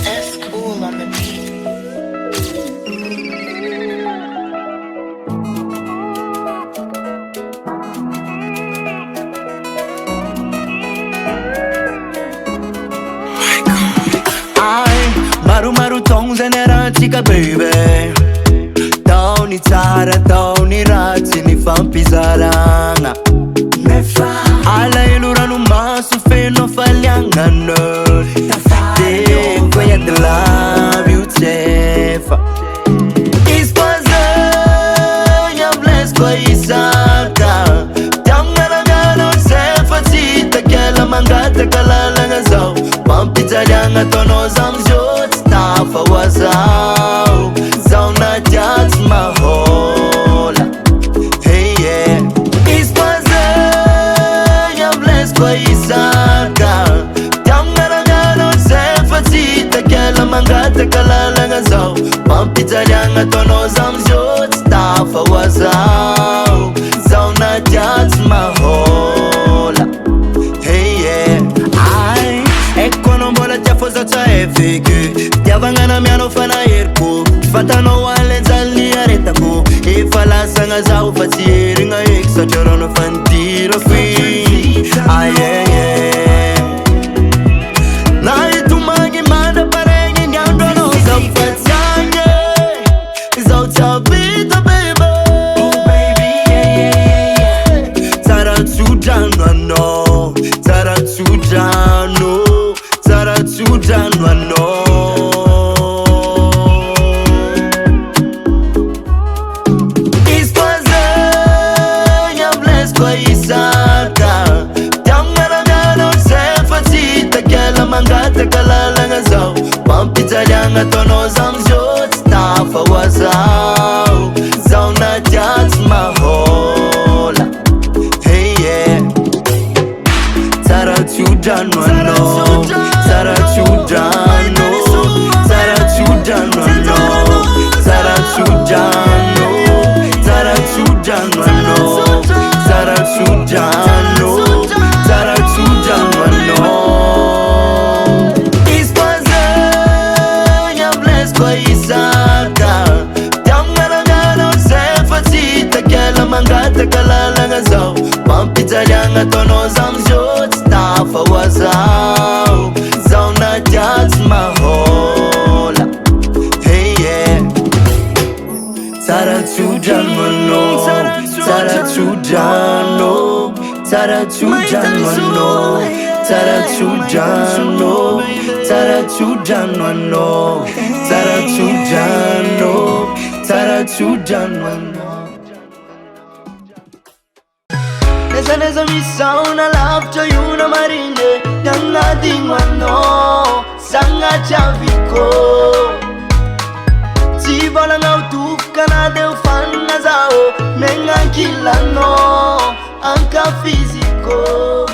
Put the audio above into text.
That's cool on the beat. Maru tong zeneratika baby. Tao ni tsara, tao ni ratsy ny fampizaragna. Ala elorano maso feno faliagnana. Devo yet love you tsefa. Ispazay bless kwa isaka. Tangaragana sefa tsita kela mangata kalalanga zao. Pampizaragna tono zamzot stafa wazao. Zao na jats mahola. Hey yeah. Kwa isaka Tangaragana sefa tsita kela mangata kalalanga zao. Pampizaragna tono zamzot stafa wazao. Zao na jats mahola. Hey yeah. Ai ecco non vuole già fosa tua e fake. Tiavangana miano fana erko. Fatano wale zali aretako. E falasanga zao fatieri nga eksa chorono fantiro fi. Ai yeah yeah. Na itumagi manda parengi nyando no zao fatiange. Zao tabita baby. Oh baby yeah yeah yeah. Tara tsujano no. Tara tsujano. Tara tsujano no. Mangata kalalanga zao. Pampizaragna tono zamzot stafa wazao. Zao na jats mahola. Hey yeah. Tara tsujano no. Tara tsujano. Tara tsujano no. Tara tsujano. Tara tsujano no. Tara tsujano. Tara tsujano no. Kwa isaka Tangaragana sefa tsita kela mangata kalalanga zao. Pampizaragna tono zamzot stafa wazao. Zao na jats mahola. Hey yeah. Tara tsujano no. Tara tsujano. Tara tsujano no. Tara tsujano. Tara tsujano no. Tara tsujano. Tara tsujano no. Neza missão na lapto yuna marinde. Nanga dingwano. Sanga chaviko. Si vola ngautufka na deu fan na zao. Menga kilano. Anka fisico.